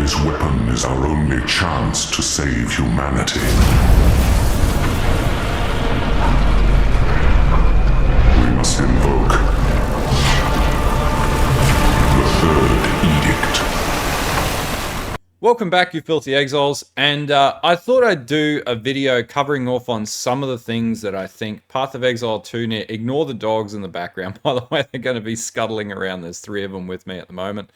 This weapon is our only chance to save humanity. We must invoke the third edict. Welcome back, you filthy exiles, and I thought I'd do a video covering off on some of the things that I think Path of Exile 2 need. Ignore the dogs in the background, by the way, they're going to be scuttling around. There's 3 of them with me at the moment.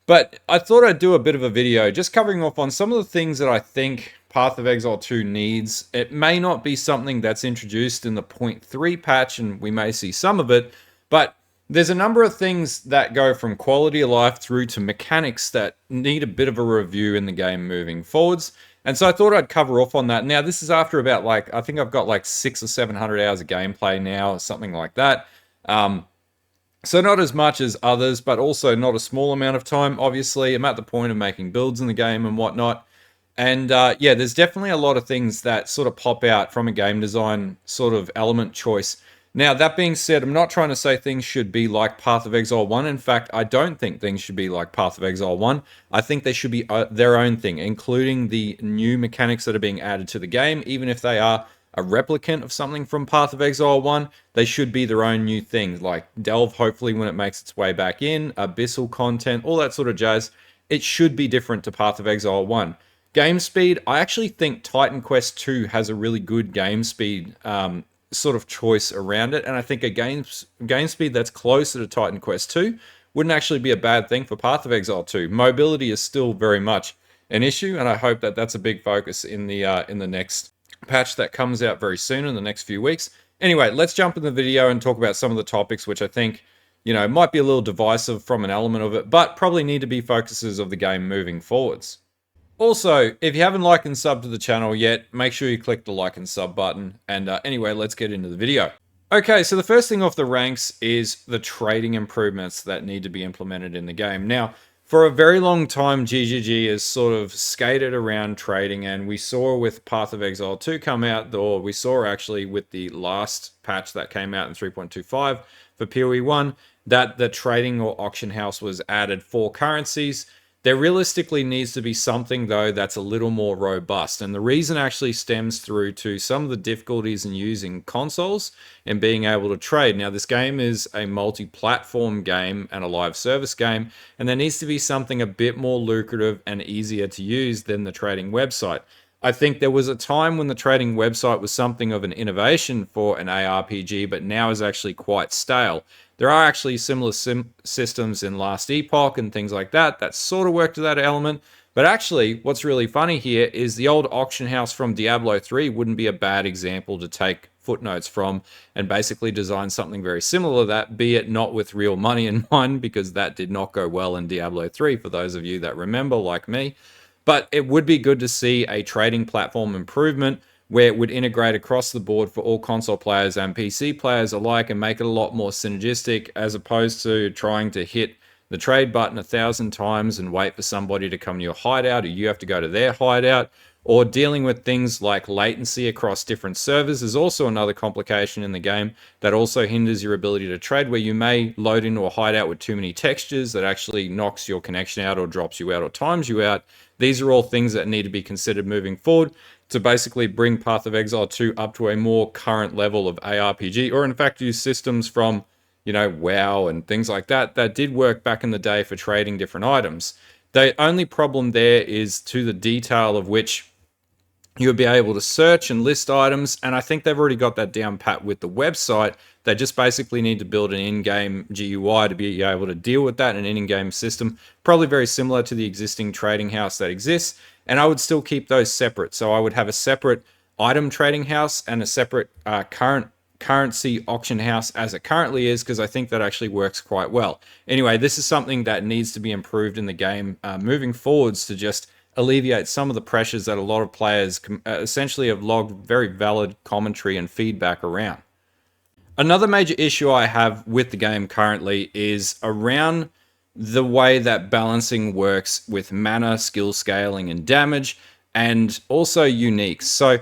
But I thought I'd do a bit of a video just covering off on some of the things that I think Path of Exile 2 needs. It may not be something that's introduced in the 0.3 patch, and we may see some of it, but there's a number of things that go from quality of life through to mechanics that need a bit of a review in the game moving forwards. And so I thought I'd cover off on that. Now, this is after about I think I've got like 600 or 700 hours of gameplay now, or something like that. So not as much as others, but also not a small amount of time. Obviously, I'm at the point of making builds in the game and whatnot. And yeah, there's definitely a lot of things that sort of pop out from a game design sort of element choice. Now, that being said, I'm not trying to say things should be like Path of Exile 1. In fact, I don't think things should be like Path of Exile 1. I think they should be their own thing, including the new mechanics that are being added to the game. Even if they are a replicant of something from Path of Exile 1, they should be their own new thing, like Delve, hopefully, when it makes its way back in, Abyssal content, all that sort of jazz. It should be different to Path of Exile 1. Game speed, I actually think Titan Quest 2 has a really good game speed sort of choice around it, and I think a game speed that's closer to Titan Quest 2 wouldn't actually be a bad thing for Path of Exile 2. Mobility is still very much an issue, and I hope that that's a big focus in the next patch that comes out very soon in the next few weeks. Anyway, let's jump in the video and talk about some of the topics which I think, might be a little divisive from an element of it, but probably need to be focuses of the game moving forwards. Also, if you haven't liked and subbed to the channel yet, make sure you click the like and sub button. And anyway, let's get into the video. Okay, so the first thing off the ranks is the trading improvements that need to be implemented in the game. Now, for a very long time, GGG has sort of skated around trading, and we saw with Path of Exile 2 come out, or we saw actually with the last patch that came out in 3.25 for POE1, that the trading or auction house was added for currencies. There realistically needs to be something, though, that's a little more robust. And the reason actually stems through to some of the difficulties in using consoles and being able to trade. Now, this game is a multi-platform game and a live service game, and there needs to be something a bit more lucrative and easier to use than the trading website. I think there was a time when the trading website was something of an innovation for an ARPG, but now is actually quite stale. There are actually similar systems in Last Epoch and things like that that sort of work to that element. But actually, what's really funny here is the old auction house from Diablo 3 wouldn't be a bad example to take footnotes from and basically design something very similar to that, be it not with real money in mind, because that did not go well in Diablo 3, for those of you that remember, like me. But it would be good to see a trading platform improvement where it would integrate across the board for all console players and PC players alike and make it a lot more synergistic, as opposed to trying to hit the trade button 1,000 times and wait for somebody to come to your hideout, or you have to go to their hideout, or dealing with things like latency across different servers is also another complication in the game that also hinders your ability to trade, where you may load into a hideout with too many textures that actually knocks your connection out or drops you out or times you out. These are all things that need to be considered moving forward to basically bring Path of Exile 2 up to a more current level of ARPG, or in fact use systems from, WoW and things like that that did work back in the day for trading different items. The only problem there is to the detail of which you would be able to search and list items, and I think they've already got that down pat with the website. They just basically need to build an in-game GUI to be able to deal with that, an in-game system, probably very similar to the existing trading house that exists, and I would still keep those separate. So I would have a separate item trading house and a separate currency auction house as it currently is, because I think that actually works quite well. Anyway, this is something that needs to be improved in the game moving forwards to just alleviate some of the pressures that a lot of players essentially have logged very valid commentary and feedback around. Another major issue I have with the game currently is around the way that balancing works with mana, skill scaling, and damage, and also uniques. So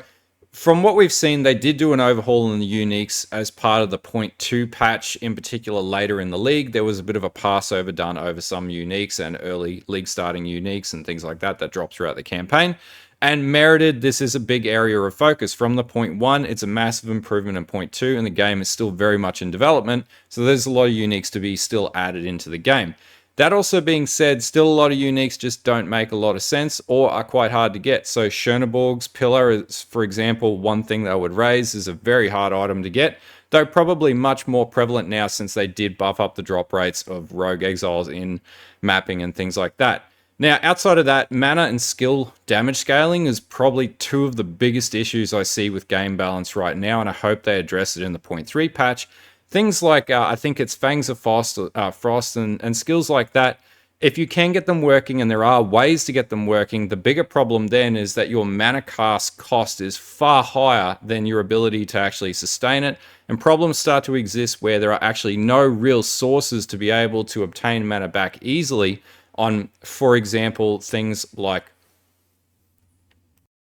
from what we've seen, they did do an overhaul in the uniques as part of the .2 patch, in particular later in the league. There was a bit of a passover done over some uniques and early league starting uniques and things like that that dropped throughout the campaign. And merited, this is a big area of focus. From the .1, it's a massive improvement in .2, and the game is still very much in development, so there's a lot of uniques to be still added into the game. That also being said, still a lot of uniques just don't make a lot of sense or are quite hard to get. So Schoenborg's Pillar is, for example, one thing that I would raise is a very hard item to get, though probably much more prevalent now since they did buff up the drop rates of Rogue Exiles in mapping and things like that. Now, outside of that, mana and skill damage scaling is probably two of the biggest issues I see with game balance right now, and I hope they address it in the .3 patch. Things like, I think it's Fangs of Frost and skills like that, if you can get them working, and there are ways to get them working, the bigger problem then is that your mana cast cost is far higher than your ability to actually sustain it, and problems start to exist where there are actually no real sources to be able to obtain mana back easily on, for example, things like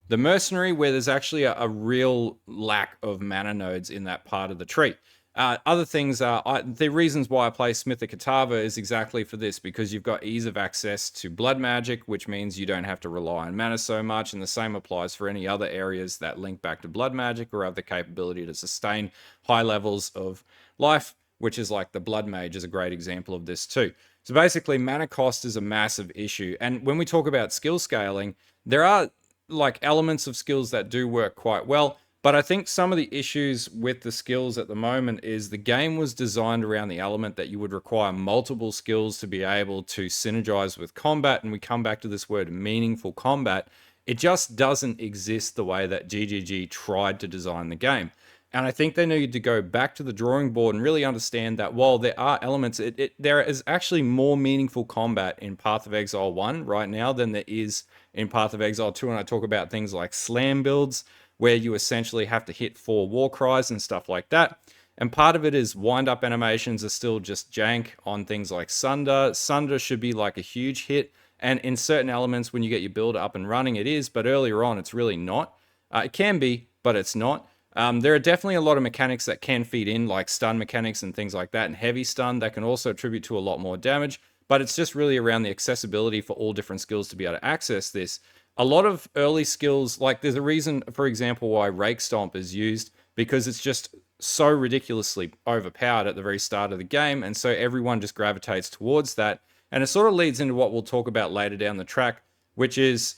the Mercenary, where there's actually a real lack of mana nodes in that part of the tree. Other things are, the reasons why I play Smith of Katava is exactly for this, because you've got ease of access to blood magic, which means you don't have to rely on mana so much, and the same applies for any other areas that link back to blood magic or have the capability to sustain high levels of life, which is like the Blood Mage is a great example of this too. So basically, mana cost is a massive issue, and when we talk about skill scaling, there are like elements of skills that do work quite well. But I think some of the issues with the skills at the moment is the game was designed around the element that you would require multiple skills to be able to synergize with combat. And we come back to this word meaningful combat. It just doesn't exist the way that GGG tried to design the game. And I think they need to go back to the drawing board and really understand that while there are elements, there is actually more meaningful combat in Path of Exile 1 right now than there is in Path of Exile 2. And I talk about things like slam builds, where you essentially have to hit 4 war cries and stuff like that. And part of it is wind-up animations are still just jank on things like Sunder. Sunder should be like a huge hit, and in certain elements when you get your build up and running it is, but earlier on it's really not. It can be, but it's not. There are definitely a lot of mechanics that can feed in, like stun mechanics and things like that, and heavy stun that can also attribute to a lot more damage, but it's just really around the accessibility for all different skills to be able to access this. A lot of early skills, like there's a reason, for example, why Rake Stomp is used, because it's just so ridiculously overpowered at the very start of the game, and so everyone just gravitates towards that. And it sort of leads into what we'll talk about later down the track, which is,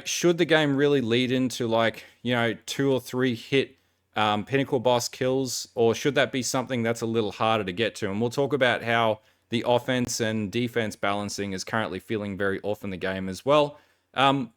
should the game really lead into like, 2 or 3 hit pinnacle boss kills, or should that be something that's a little harder to get to? And we'll talk about how the offense and defense balancing is currently feeling very off in the game as well. And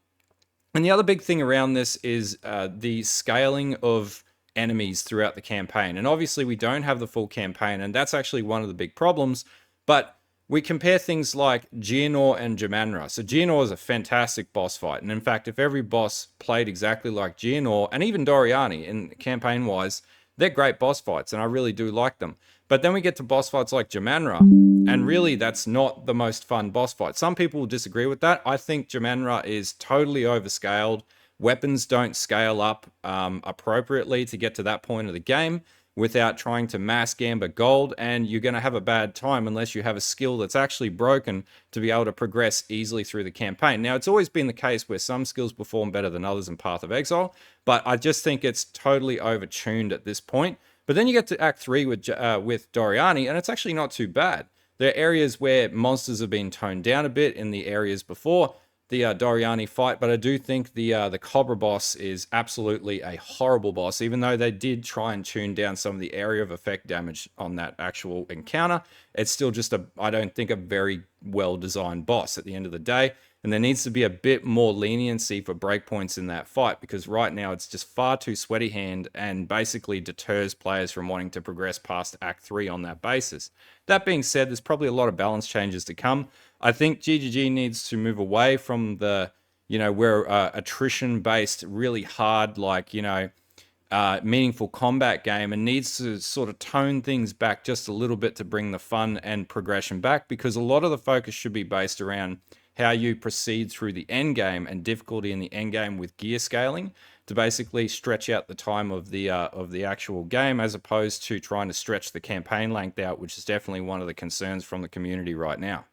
the other big thing around this is the scaling of enemies throughout the campaign. And obviously we don't have the full campaign, and that's actually one of the big problems. But we compare things like Geonor and Jamanra. So Geonor is a fantastic boss fight. And in fact, if every boss played exactly like Geonor, and even Doriani in campaign-wise, they're great boss fights, and I really do like them. But then we get to boss fights like Jamanra, and really that's not the most fun boss fight. Some people will disagree with that. I think Jamanra is totally overscaled. Weapons don't scale up appropriately to get to that point of the game without trying to mass gamba gold, and you're going to have a bad time unless you have a skill that's actually broken to be able to progress easily through the campaign. Now, it's always been the case where some skills perform better than others in Path of Exile, but I just think it's totally overtuned at this point. But then you get to Act 3 with Doriani, and it's actually not too bad. There are areas where monsters have been toned down a bit in the areas before the Doriani fight, but I do think the Cobra boss is absolutely a horrible boss, even though they did try and tune down some of the area of effect damage on that actual encounter. It's still just I don't think, a very well-designed boss at the end of the day, and there needs to be a bit more leniency for breakpoints in that fight, because right now it's just far too sweaty hand and basically deters players from wanting to progress past Act 3 on that basis. That being said, there's probably a lot of balance changes to come. I think GGG needs to move away from the, we're attrition-based, really hard, meaningful combat game, and needs to sort of tone things back just a little bit to bring the fun and progression back, because a lot of the focus should be based around how you proceed through the end game and difficulty in the end game with gear scaling. to basically stretch out the time of the actual game, as opposed to trying to stretch the campaign length out, which is definitely one of the concerns from the community right now.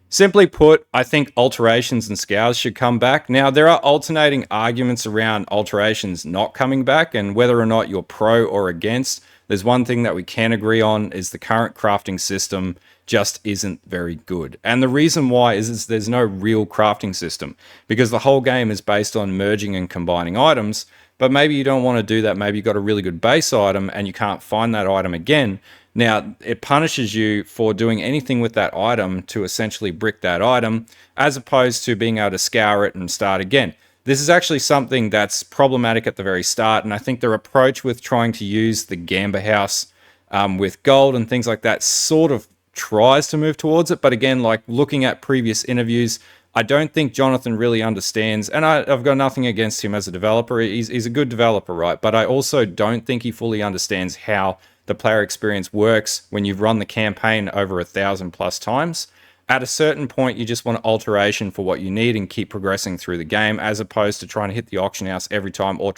Simply put, I think alterations and scours should come back. Now, there are alternating arguments around alterations not coming back, and whether or not you're pro or against. There's one thing that we can agree on is the current crafting system just isn't very good. And the reason why is there's no real crafting system, because the whole game is based on merging and combining items. But maybe you don't want to do that. Maybe you've got a really good base item and you can't find that item again. Now, it punishes you for doing anything with that item to essentially brick that item, as opposed to being able to scour it and start again. This is actually something that's problematic at the very start, and I think their approach with trying to use the Gamba House with gold and things like that sort of tries to move towards it. But again, like looking at previous interviews, I don't think Jonathan really understands, and I've got nothing against him as a developer. He's a good developer, right? But I also don't think he fully understands how the player experience works when you've run the campaign over 1,000+ times. At a certain point, you just want alteration for what you need and keep progressing through the game, as opposed to trying to hit the auction house every time or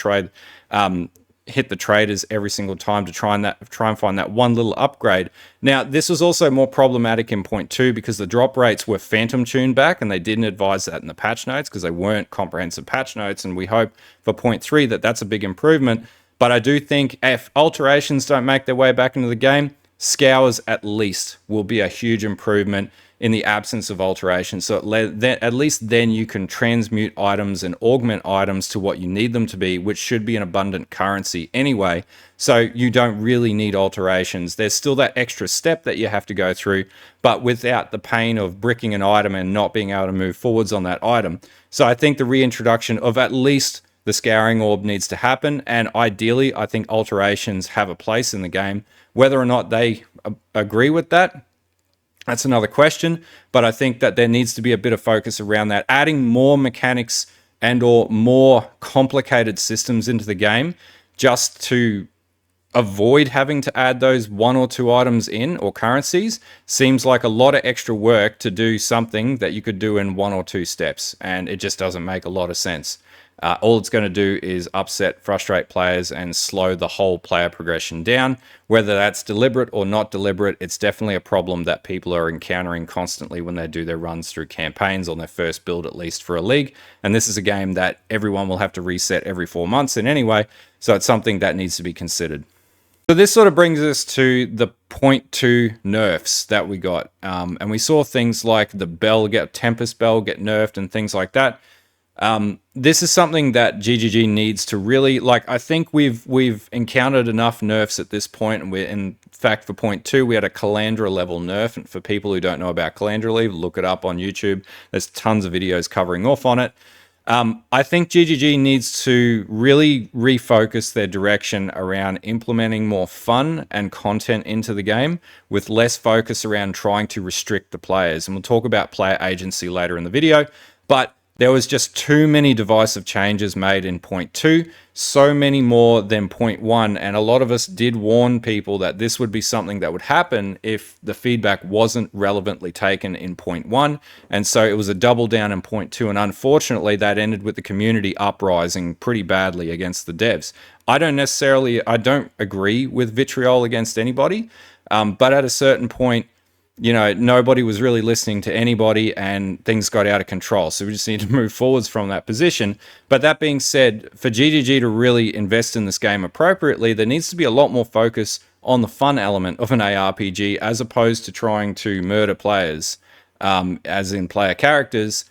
hit the traders every single time to try and find that one little upgrade. Now, this was also more problematic in point 2 because the drop rates were phantom tuned back, and they didn't advise that in the patch notes because they weren't comprehensive patch notes, and we hope for point 3 that that's a big improvement. But I do think if alterations don't make their way back into the game, scours at least will be a huge improvement in the absence of alterations. So at least then you can transmute items and augment items to what you need them to be, which should be an abundant currency anyway. So you don't really need alterations. There's still that extra step that you have to go through, but without the pain of bricking an item and not being able to move forwards on that item. So I think the reintroduction of at least the scouring orb needs to happen, and ideally I think alterations have a place in the game. Whether or not they agree with that, that's another question, but I think that there needs to be a bit of focus around that, adding more mechanics and or more complicated systems into the game just to avoid having to add those 1 or 2 items in or currencies seems like a lot of extra work to do something that you could do in 1 or 2 steps, and it just doesn't make a lot of sense. All it's going to do is upset, frustrate players, and slow the whole player progression down. Whether that's deliberate or not deliberate, it's definitely a problem that people are encountering constantly when they do their runs through campaigns on their first build, at least for a league. And this is a game that everyone will have to reset every 4 months in anyway, so it's something that needs to be considered. So this sort of brings us to the point 2 nerfs that we got. And we saw things like the Tempest Bell get nerfed and things like that. This is something that GGG needs to really, like, I think we've encountered enough nerfs at this point, and in fact, for point 2, we had a Calandra level nerf, and for people who don't know about Calandra, look it up on YouTube. There's tons of videos covering off on it. I think GGG needs to really refocus their direction around implementing more fun and content into the game, with less focus around trying to restrict the players. And we'll talk about player agency later in the video, but there was just too many divisive changes made in point 2, so many more than point 1, and a lot of us did warn people that this would be something that would happen if the feedback wasn't relevantly taken in point 1, and so it was a double down in point 2, and unfortunately that ended with the community uprising pretty badly against the devs. I don't agree with vitriol against anybody, but at a certain point, you know, nobody was really listening to anybody and things got out of control. So we just need to move forwards from that position. But that being said, for GGG to really invest in this game appropriately, there needs to be a lot more focus on the fun element of an ARPG as opposed to trying to murder players, as in player characters,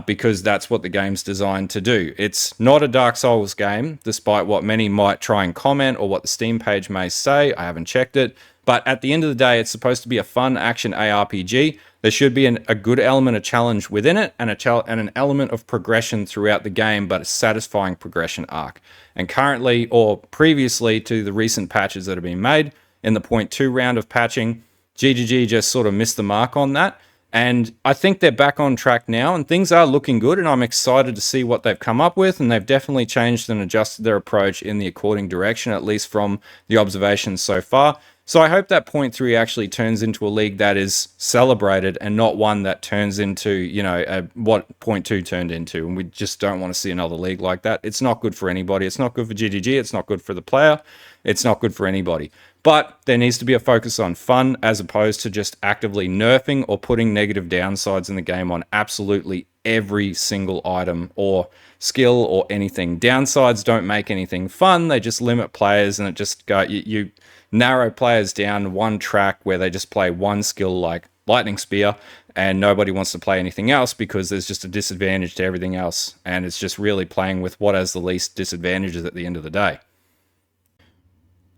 because that's what the game's designed to do. It's not a Dark Souls game, despite what many might try and comment or what the Steam page may say. I haven't checked it. But at the end of the day, it's supposed to be a fun action ARPG. There should be a good element of challenge within it and an element of progression throughout the game, but a satisfying progression arc. And currently, or previously to the recent patches that have been made, in the point 2 round of patching, GGG just sort of missed the mark on that. And I think they're back on track now, and things are looking good, and I'm excited to see what they've come up with, and they've definitely changed and adjusted their approach in the according direction, at least from the observations so far. So I hope that point 3 actually turns into a league that is celebrated and not one that turns into, you know, what point 2 turned into. And we just don't want to see another league like that. It's not good for anybody. It's not good for GGG. It's not good for the player. It's not good for anybody. But there needs to be a focus on fun as opposed to just actively nerfing or putting negative downsides in the game on absolutely every single item or skill or anything. Downsides don't make anything fun. They just limit players, and it just you narrow players down one track where they just play one skill like Lightning Spear, and nobody wants to play anything else because there's just a disadvantage to everything else, and it's just really playing with what has the least disadvantages at the end of the day.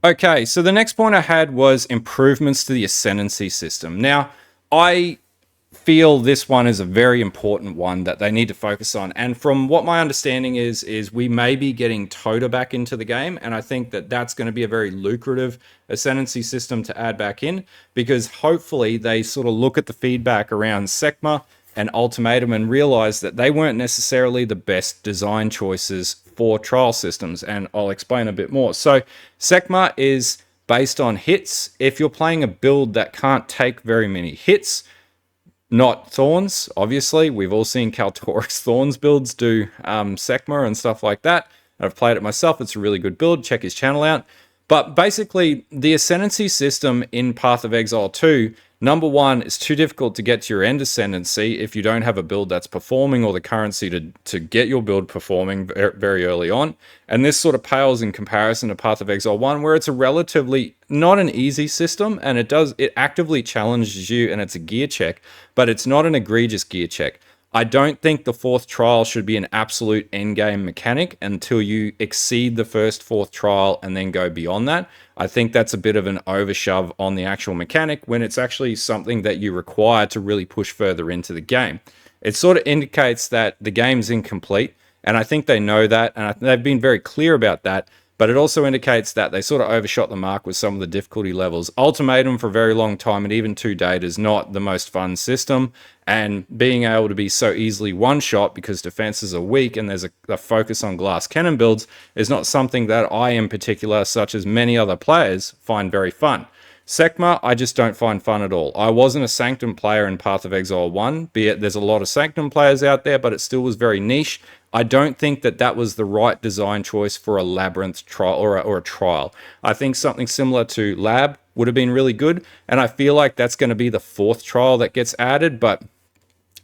Okay, so the next point I had was improvements to the Ascendancy system. Now, I feel this one is a very important one that they need to focus on. And from what my understanding is we may be getting Tota back into the game. And I think that that's going to be a very lucrative Ascendancy system to add back in, because hopefully they sort of look at the feedback around Sekma and Ultimatum and realize that they weren't necessarily the best design choices for trial systems. And I'll explain a bit more. So Sekma is based on hits. If you're playing a build that can't take very many hits, not Thorns, obviously. We've all seen Kaltorix Thorns builds do Sekma and stuff like that. I've played it myself. It's a really good build. Check his channel out. But basically, the Ascendancy system in Path of Exile 2, number one, it's too difficult to get to your end Ascendancy if you don't have a build that's performing or the currency to get your build performing very early on. And this sort of pales in comparison to Path of Exile 1, where it's a relatively not an easy system, and it actively challenges you, and it's a gear check, but it's not an egregious gear check. I don't think the fourth trial should be an absolute endgame mechanic until you exceed the first fourth trial and then go beyond that. I think that's a bit of an overshove on the actual mechanic when it's actually something that you require to really push further into the game. It sort of indicates that the game's incomplete, and I think they know that, and they've been very clear about that. But it also indicates that they sort of overshot the mark with some of the difficulty levels. Ultimatum for a very long time, and even to date, is not the most fun system. And being able to be so easily one-shot because defenses are weak and there's a focus on glass cannon builds is not something that I in particular, such as many other players, find very fun. Sekma, I just don't find fun at all. I wasn't a Sanctum player in Path of Exile 1, be it there's a lot of Sanctum players out there, but it still was very niche. I don't think that that was the right design choice for a Labyrinth trial or a trial. I think something similar to Lab would have been really good, and I feel like that's going to be the fourth trial that gets added, but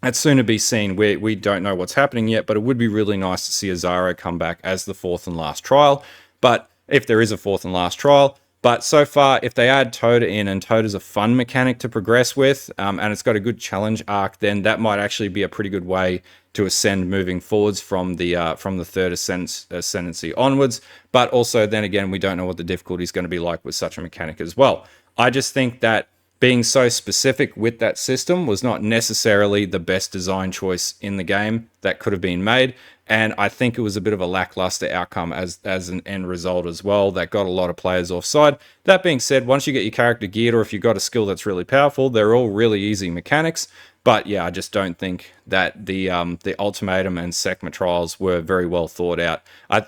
it's soon to be seen. We don't know what's happening yet, but it would be really nice to see Azaro come back as the fourth and last trial. But if there is a fourth and last trial, but so far, if they add Tota in, and Tota's a fun mechanic to progress with, and it's got a good challenge arc, then that might actually be a pretty good way to ascend moving forwards from the third ascendancy onwards. But also, then again, we don't know what the difficulty is going to be like with such a mechanic as well. I just think that being so specific with that system was not necessarily the best design choice in the game that could have been made. And I think it was a bit of a lackluster outcome as an end result as well that got a lot of players offside. That being said, once you get your character geared, or if you've got a skill that's really powerful, they're all really easy mechanics. But yeah, I just don't think that the Ultimatum and Sekma trials were very well thought out.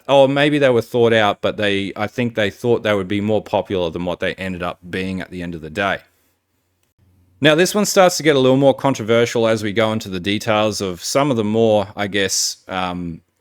Or maybe they were thought out, but I think they thought they would be more popular than what they ended up being at the end of the day. Now, this one starts to get a little more controversial as we go into the details of some of the more, I guess,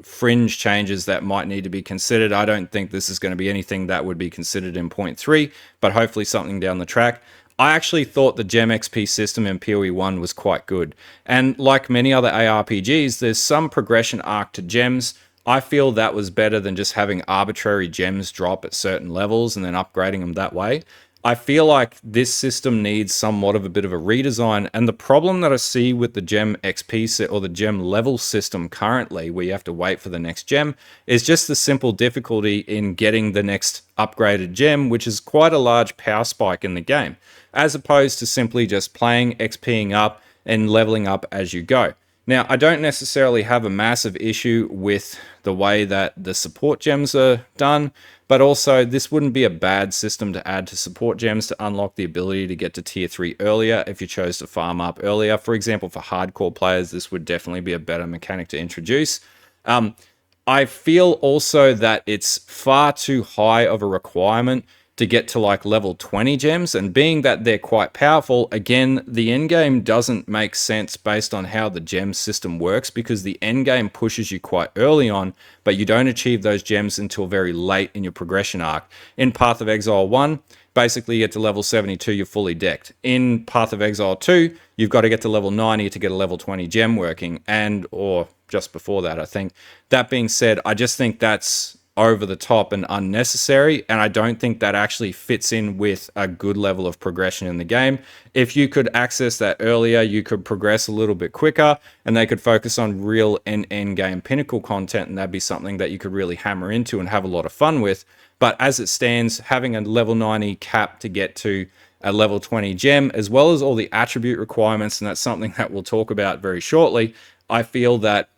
fringe changes that might need to be considered. I don't think this is going to be anything that would be considered in point 3, but hopefully something down the track. I actually thought the Gem XP system in POE1 was quite good. And like many other ARPGs, there's some progression arc to gems. I feel that was better than just having arbitrary gems drop at certain levels and then upgrading them that way. I feel like this system needs somewhat of a bit of a redesign, and the problem that I see with the Gem XP set or the Gem level system currently, where you have to wait for the next gem, is just the simple difficulty in getting the next upgraded gem, which is quite a large power spike in the game, as opposed to simply just playing, XPing up, and leveling up as you go. Now, I don't necessarily have a massive issue with the way that the support gems are done, but also this wouldn't be a bad system to add to support gems to unlock the ability to get to tier 3 earlier if you chose to farm up earlier. For example, for hardcore players, this would definitely be a better mechanic to introduce. I feel also that it's far too high of a requirement to get to like level 20 gems, and being that they're quite powerful, again, the end game doesn't make sense based on how the gem system works, because the end game pushes you quite early on, but you don't achieve those gems until very late in your progression arc. In Path of Exile 1, basically you get to level 72, you're fully decked. In Path of Exile 2, you've got to get to level 90 to get a level 20 gem working, and or just before that, I think. That being said, I just think that's over the top and unnecessary, and I don't think that actually fits in with a good level of progression in the game. If you could access that earlier, you could progress a little bit quicker, and they could focus on real end game pinnacle content, and that'd be something that you could really hammer into and have a lot of fun with. But as it stands, having a level 90 cap to get to a level 20 gem, as well as all the attribute requirements, and that's something that we'll talk about very shortly, I feel that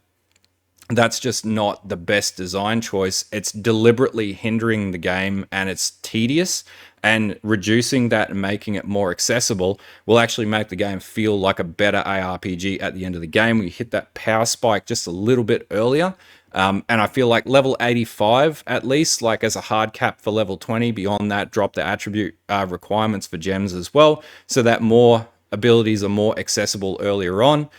that's just not the best design choice. It's deliberately hindering the game, and it's tedious, and reducing that and making it more accessible will actually make the game feel like a better ARPG at the end of the game. We hit that power spike just a little bit earlier. And I feel like level 85, at least, like as a hard cap for level 20, beyond that, drop the attribute requirements for gems as well, so that more abilities are more accessible earlier on.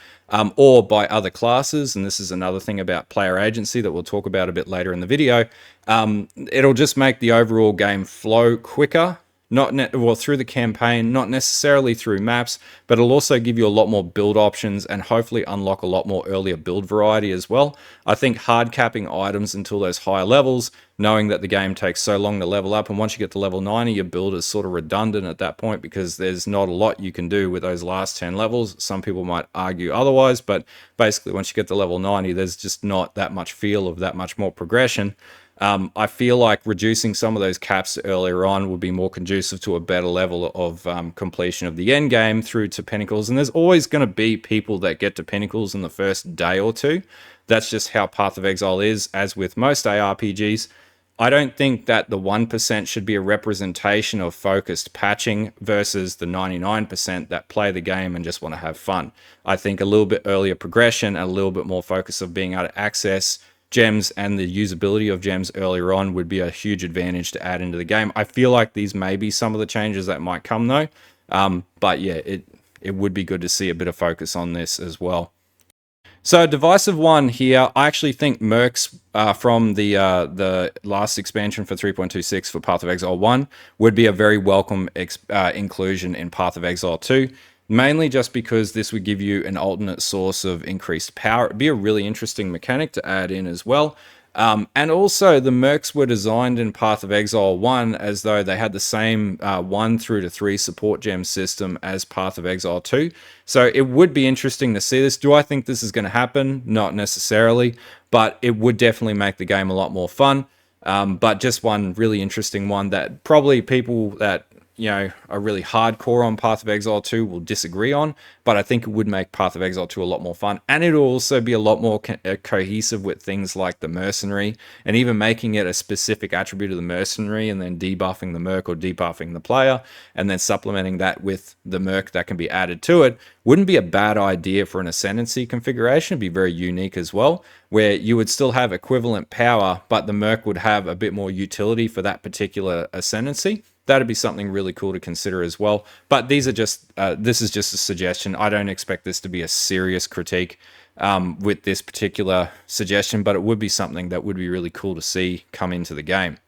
Or by other classes, and this is another thing about player agency that we'll talk about a bit later in the video. It'll just make the overall game flow quicker, through the campaign, not necessarily through maps, but it'll also give you a lot more build options and hopefully unlock a lot more earlier build variety as well. I think hard capping items until those higher levels, knowing that the game takes so long to level up, and once you get to level 90, your build is sort of redundant at that point, because there's not a lot you can do with those last 10 levels. Some people might argue otherwise, but basically once you get to level 90, there's just not that much feel of that much more progression. I feel like reducing some of those caps earlier on would be more conducive to a better level of completion of the end game through to pinnacles. And there's always going to be people that get to pinnacles in the first day or two. That's just how Path of Exile is, as with most ARPGs. I don't think that the 1% should be a representation of focused patching versus the 99% that play the game and just want to have fun. I think a little bit earlier progression and a little bit more focus of being able to access gems and the usability of gems earlier on would be a huge advantage to add into the game. I feel like these may be some of the changes that might come though. But yeah, it would be good to see a bit of focus on this as well. So divisive one here, I actually think Mercs from the last expansion for 3.26 for Path of Exile 1 would be a very welcome inclusion in Path of Exile 2. Mainly just because this would give you an alternate source of increased power. It'd be a really interesting mechanic to add in as well. And also the Mercs were designed in Path of Exile 1 as though they had the same 1 through to 3 support gem system as Path of Exile 2. So it would be interesting to see this. Do I think this is going to happen? Not necessarily, but it would definitely make the game a lot more fun. But just one really interesting one that probably people that are really hardcore on Path of Exile 2 will disagree on, but I think it would make Path of Exile 2 a lot more fun, and it'll also be a lot more cohesive with things like the Mercenary, and even making it a specific attribute of the Mercenary, and then debuffing the Merc or debuffing the player, and then supplementing that with the Merc that can be added to it, wouldn't be a bad idea for an Ascendancy configuration. It'd be very unique as well, where you would still have equivalent power, but the Merc would have a bit more utility for that particular Ascendancy. That'd be something really cool to consider as well. But these are just this is just a suggestion. I don't expect this to be a serious critique with this particular suggestion, but it would be something that would be really cool to see come into the game.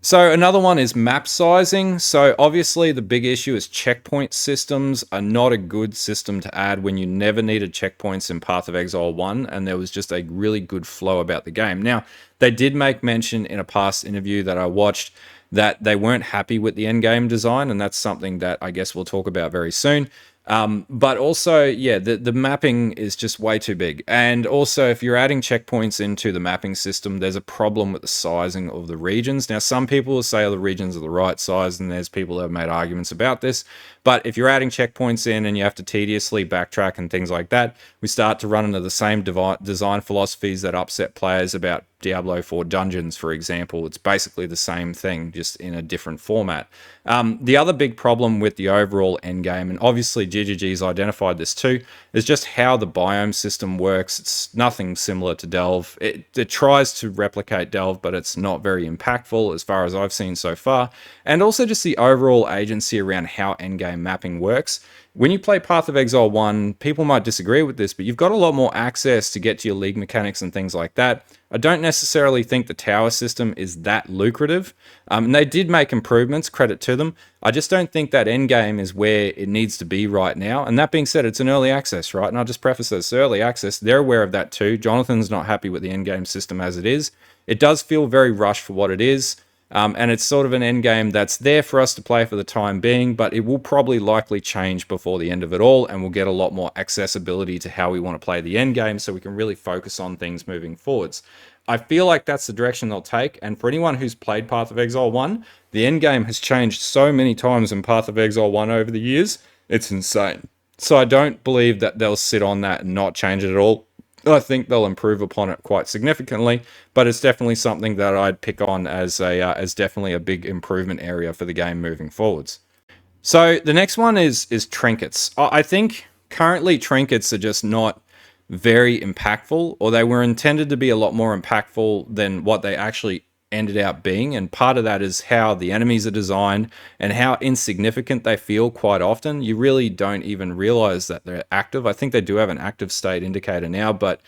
So another one is map sizing. So obviously the big issue is checkpoint systems are not a good system to add when you never needed checkpoints in Path of Exile 1, and there was just a really good flow about the game. Now, they did make mention in a past interview that I watched that they weren't happy with the endgame design, and that's something that I guess we'll talk about very soon. But also, yeah, the mapping is just way too big. And also, if you're adding checkpoints into the mapping system, there's a problem with the sizing of the regions. Now, some people will say the regions are the right size, and there's people that have made arguments about this. But if you're adding checkpoints in and you have to tediously backtrack and things like that, we start to run into the same design philosophies that upset players about Diablo 4 Dungeons, for example. It's basically the same thing, just in a different format. The other big problem with the overall endgame, and obviously GGG's identified this too, is just how the biome system works. It's nothing similar to Delve. It tries to replicate Delve, but it's not very impactful as far as I've seen so far. And also just the overall agency around how endgame mapping works. When you play Path of Exile 1, people might disagree with this, but you've got a lot more access to get to your league mechanics and things like that. I don't necessarily think the tower system is that lucrative. And they did make improvements, credit to them. I just don't think that endgame is where it needs to be right now. And that being said, it's an early access, right? And I'll just preface this, early access. They're aware of that too. Jonathan's not happy with the endgame system as it is. It does feel very rushed for what it is. And it's sort of an end game that's there for us to play for the time being, but it will probably likely change before the end of it all, and we'll get a lot more accessibility to how we want to play the end game so we can really focus on things moving forwards. I feel like that's the direction they'll take, and for anyone who's played Path of Exile 1, the end game has changed so many times in Path of Exile 1 over the years, it's insane. So I don't believe that they'll sit on that and not change it at all. I think they'll improve upon it quite significantly, but it's definitely something that I'd pick on as definitely a big improvement area for the game moving forwards. So the next one is trinkets. I think currently trinkets are just not very impactful, or they were intended to be a lot more impactful than what they actually ended up being, and part of that is how the enemies are designed and how insignificant they feel quite often. You really don't even realize that they're active. I think they do have an active state indicator now, but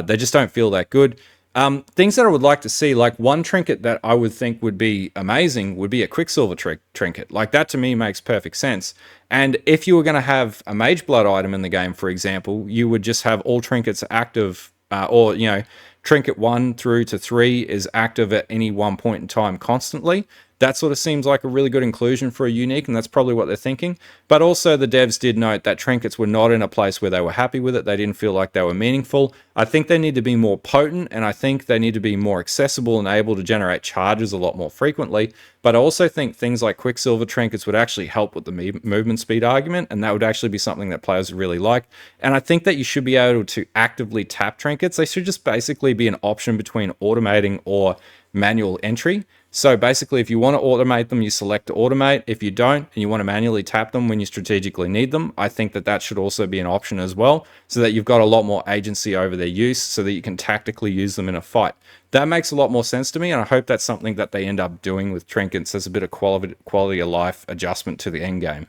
they just don't feel that good. Things that I would like to see, like one trinket that I would think would be amazing would be a Quicksilver trinket. Like that to me makes perfect sense. And if you were going to have a Mage Blood item in the game, for example, you would just have all trinkets active, or, you know, Trinket 1 through to 3 is active at any one point in time constantly. That sort of seems like a really good inclusion for a unique, and that's probably what they're thinking. But also the devs did note that trinkets were not in a place where they were happy with it. They didn't feel like they were meaningful. I think they need to be more potent, and I think they need to be more accessible and able to generate charges a lot more frequently. But I also think things like Quicksilver trinkets would actually help with the movement speed argument, and that would actually be something that players really like. And I think that you should be able to actively tap trinkets. They should just basically be an option between automating or manual entry. So basically, if you want to automate them, you select to automate. If you don't, and you want to manually tap them when you strategically need them, I think that that should also be an option as well, so that you've got a lot more agency over their use, so that you can tactically use them in a fight. That makes a lot more sense to me, and I hope that's something that they end up doing with trinkets as a bit of quality of life adjustment to the end game.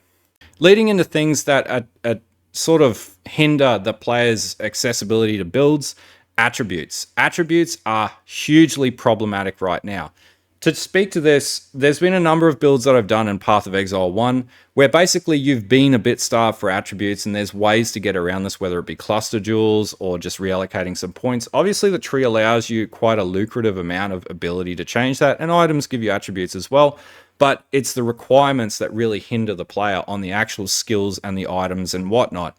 Leading into things that sort of hinder the player's accessibility to builds, attributes. Attributes are hugely problematic right now. To speak to this, there's been a number of builds that I've done in Path of Exile 1 where basically you've been a bit starved for attributes, and there's ways to get around this, whether it be cluster jewels or just reallocating some points. Obviously, the tree allows you quite a lucrative amount of ability to change that, and items give you attributes as well, but it's the requirements that really hinder the player on the actual skills and the items and whatnot.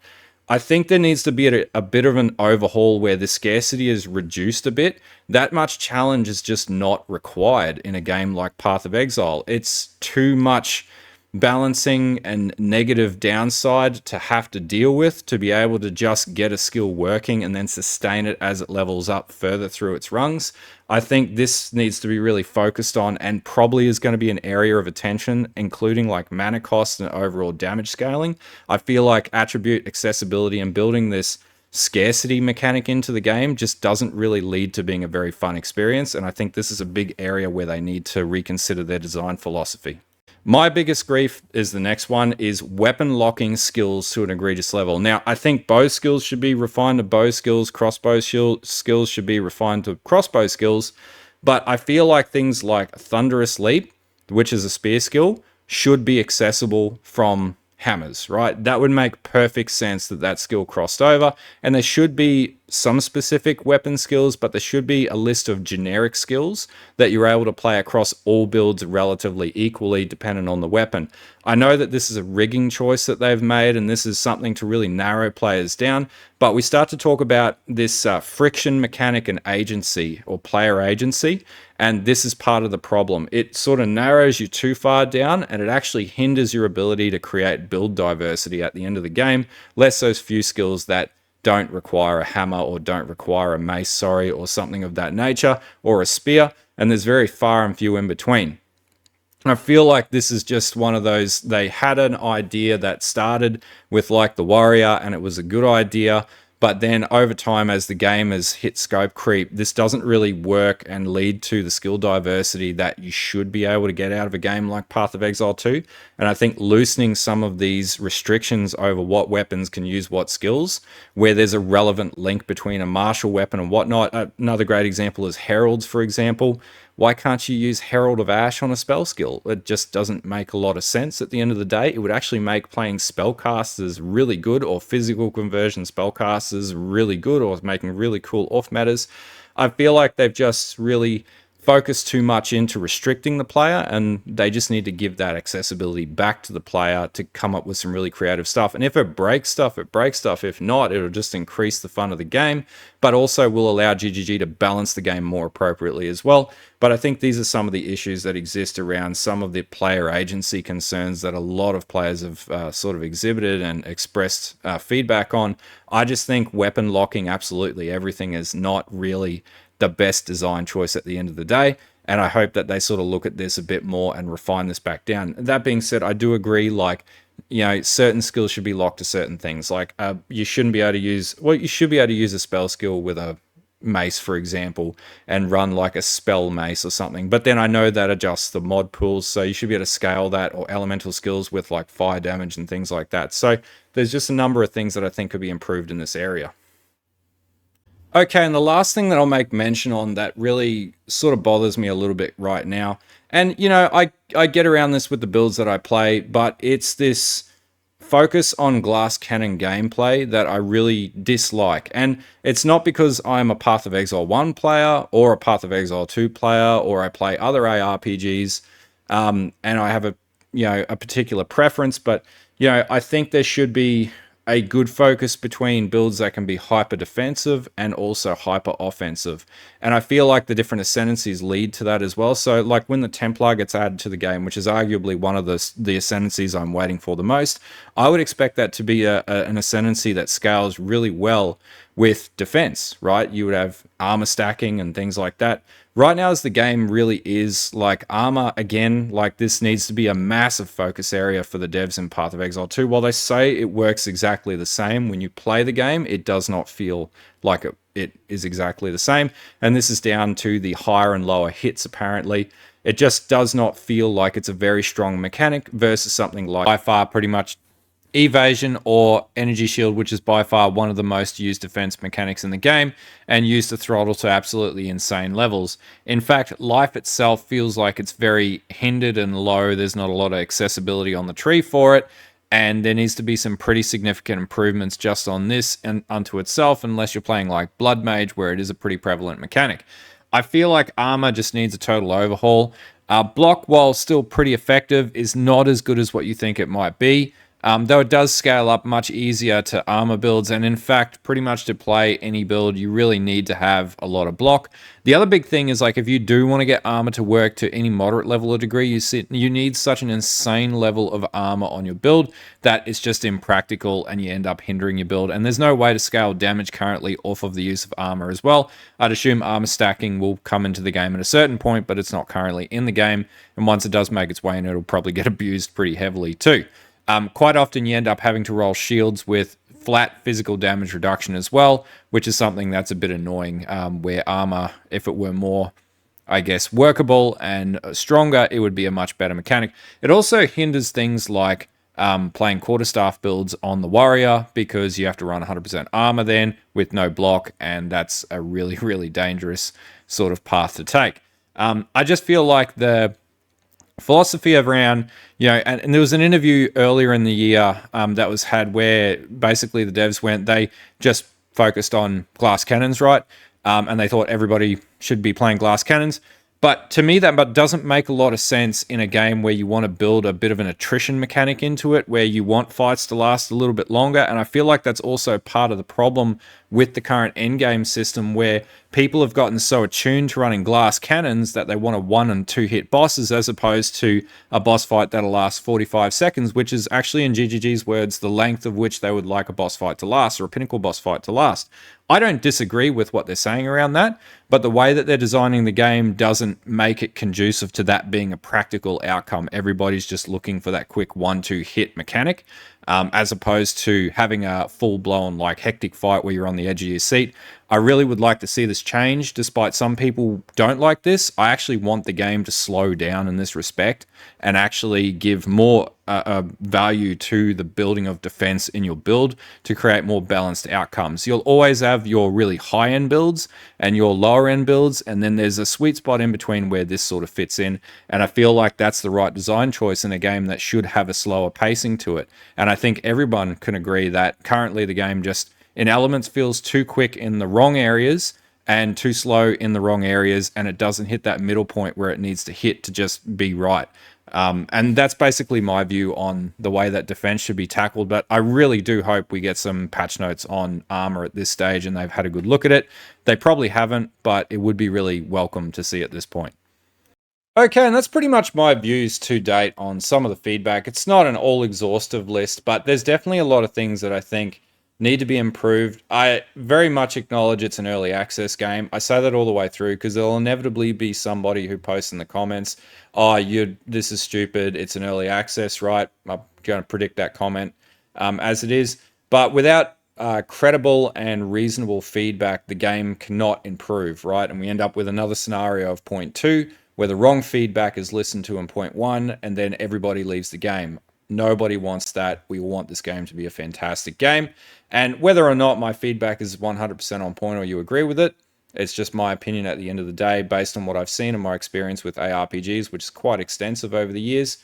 I think there needs to be a bit of an overhaul where the scarcity is reduced a bit. That much challenge is just not required in a game like Path of Exile. It's too much balancing and negative downside to have to deal with to be able to just get a skill working and then sustain it as it levels up further through its rungs. I think this needs to be really focused on, and probably is going to be an area of attention, including like mana cost and overall damage scaling. I feel like attribute accessibility and building this scarcity mechanic into the game just doesn't really lead to being a very fun experience, and I think this is a big area where they need to reconsider their design philosophy. My biggest grief is the next one, is weapon locking skills to an egregious level. Now, I think bow skills should be refined to bow skills, crossbow skills should be refined to crossbow skills, but I feel like things like Thunderous Leap, which is a spear skill, should be accessible from hammers, right? That would make perfect sense that that skill crossed over, and there should be some specific weapon skills, but there should be a list of generic skills that you're able to play across all builds relatively equally depending on the weapon. I know that this is a rigging choice that they've made, and this is something to really narrow players down, but we start to talk about this friction mechanic and agency, or player agency, and this is part of the problem. It sort of narrows you too far down, and it actually hinders your ability to create build diversity at the end of the game, less those few skills that don't require a hammer or don't require a mace, or something of that nature, or a spear, and there's very far and few in between. I feel like this is just one of those, they had an idea that started with like the warrior and it was a good idea, but then over time as the game has hit scope creep, this doesn't really work and lead to the skill diversity that you should be able to get out of a game like Path of Exile 2. And I think loosening some of these restrictions over what weapons can use what skills, where there's a relevant link between a martial weapon and whatnot. Another great example is Heralds, for example. Why can't you use Herald of Ash on a spell skill? It just doesn't make a lot of sense at the end of the day. It would actually make playing spellcasters really good, or physical conversion spellcasters really good, or making really cool off matters. I feel like they've just really focus too much into restricting the player, and they just need to give that accessibility back to the player to come up with some really creative stuff. And if it breaks stuff, it breaks stuff. If not, it'll just increase the fun of the game, but also will allow GGG to balance the game more appropriately as well. But I think these are some of the issues that exist around some of the player agency concerns that a lot of players have sort of exhibited and expressed feedback on. I just think weapon locking absolutely everything is not really the best design choice at the end of the day, and I hope that they sort of look at this a bit more and refine this back down. That being said, I do agree, like, you know, certain skills should be locked to certain things. Like, you shouldn't be able to use, well, you should be able to use a spell skill with a mace, for example, and run like a spell mace or something, but then I know that adjusts the mod pools, so you should be able to scale that, or elemental skills with like fire damage and things like that. So there's just a number of things that I think could be improved in this area. Okay, and the last thing that I'll make mention on that really sort of bothers me a little bit right now, and you know, I get around this with the builds that I play, but it's this focus on glass cannon gameplay that I really dislike. And it's not because I'm a Path of Exile 1 player or a Path of Exile 2 player, or I play other ARPGs, and I have a, you know, a particular preference, but you know, I think there should be a good focus between builds that can be hyper defensive and also hyper offensive. And I feel like the different ascendancies lead to that as well. So like when the Templar gets added to the game, which is arguably one of the ascendancies I'm waiting for the most, I would expect that to be an ascendancy that scales really well with defense, right? You would have armor stacking and things like that. Right now, as the game really is, like, armor, again, like, this needs to be a massive focus area for the devs in Path of Exile 2. While they say it works exactly the same, when you play the game, it does not feel like it is exactly the same. And this is down to the higher and lower hits, apparently. It just does not feel like it's a very strong mechanic versus something like, by far, pretty much evasion or energy shield, which is by far one of the most used defense mechanics in the game, and used to throttle to absolutely insane levels. In fact, life itself feels like it's very hindered and low. There's not a lot of accessibility on the tree for it, and there needs to be some pretty significant improvements just on this and unto itself, unless you're playing like Blood Mage, where it is a pretty prevalent mechanic. I feel like armor just needs a total overhaul. Block, while still pretty effective, is not as good as what you think it might be. Though it does scale up much easier to armor builds, and in fact, pretty much to play any build, you really need to have a lot of block. The other big thing is, like, if you do want to get armor to work to any moderate level of degree, you need such an insane level of armor on your build that it's just impractical, and you end up hindering your build. And there's no way to scale damage currently off of the use of armor as well. I'd assume armor stacking will come into the game at a certain point, but it's not currently in the game. And once it does make its way in, it'll probably get abused pretty heavily too. Quite often you end up having to roll shields with flat physical damage reduction as well, which is something that's a bit annoying, where armor, if it were more, I guess, workable and stronger, it would be a much better mechanic. It also hinders things like playing quarterstaff builds on the warrior, because you have to run 100% armor then with no block, and that's a really, really dangerous sort of path to take. I just feel like the philosophy around, you know, and there was an interview earlier in the year that was had where basically the devs they just focused on glass cannons, right? And they thought everybody should be playing glass cannons. But to me, that doesn't make a lot of sense in a game where you want to build a bit of an attrition mechanic into it, where you want fights to last a little bit longer. And I feel like that's also part of the problem with the current endgame system where people have gotten so attuned to running glass cannons that they want a 1 and 2 hit bosses as opposed to a boss fight that'll last 45 seconds, which is actually, in GGG's words, the length of which they would like a boss fight to last, or a pinnacle boss fight to last. I don't disagree with what they're saying around that, but the way that they're designing the game doesn't make it conducive to that being a practical outcome. Everybody's just looking for that quick 1-2 hit mechanic, as opposed to having a full-blown like hectic fight where you're on the edge of your seat. I really would like to see this change. Despite some people don't like this, I actually want the game to slow down in this respect and actually give more value to the building of defense in your build to create more balanced outcomes. You'll always have your really high-end builds and your lower-end builds, and then there's a sweet spot in between where this sort of fits in, and I feel like that's the right design choice in a game that should have a slower pacing to it. And I think everyone can agree that currently the game just in elements feels too quick in the wrong areas and too slow in the wrong areas, and it doesn't hit that middle point where it needs to hit to just be right. And that's basically my view on the way that defense should be tackled, but I really do hope we get some patch notes on armor at this stage and they've had a good look at it. They probably haven't, but it would be really welcome to see at this point. Okay, and that's pretty much my views to date on some of the feedback. It's not an all-exhaustive list, but there's definitely a lot of things that I think need to be improved. I very much acknowledge it's an early access game. I say that all the way through because there'll inevitably be somebody who posts in the comments, oh, this is stupid, it's an early access, right? I'm going to predict that comment as it is. But without credible and reasonable feedback, the game cannot improve, right? And we end up with another scenario of point 2, where the wrong feedback is listened to in point 1, and then everybody leaves the game. Nobody wants that. We want this game to be a fantastic game. And whether or not my feedback is 100% on point or you agree with it, it's just my opinion at the end of the day, based on what I've seen and my experience with ARPGs, which is quite extensive over the years.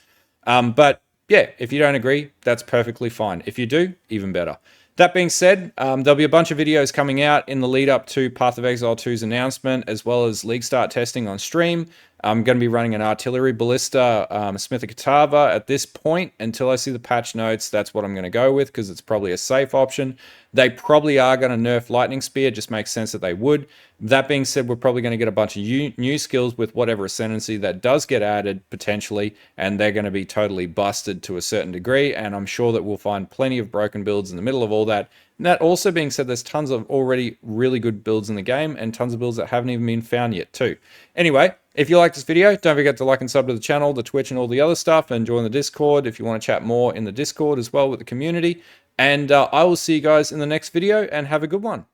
But yeah, if you don't agree, that's perfectly fine. If you do, even better. That being said, there'll be a bunch of videos coming out in the lead up to Path of Exile 2's announcement, as well as League Start testing on stream. I'm going to be running an artillery ballista Smith of Catava at this point until I see the patch notes. That's what I'm going to go with because it's probably a safe option. They probably are going to nerf Lightning Spear. It just makes sense that they would. That being said, we're probably going to get a bunch of new skills with whatever ascendancy that does get added potentially, and they're going to be totally busted to a certain degree, and I'm sure that we'll find plenty of broken builds in the middle of all that. And that also being said, there's tons of already really good builds in the game and tons of builds that haven't even been found yet too. Anyway, if you like this video, don't forget to like and sub to the channel, the Twitch and all the other stuff, and join the Discord if you want to chat more in the Discord as well with the community. And I will see you guys in the next video, and have a good one.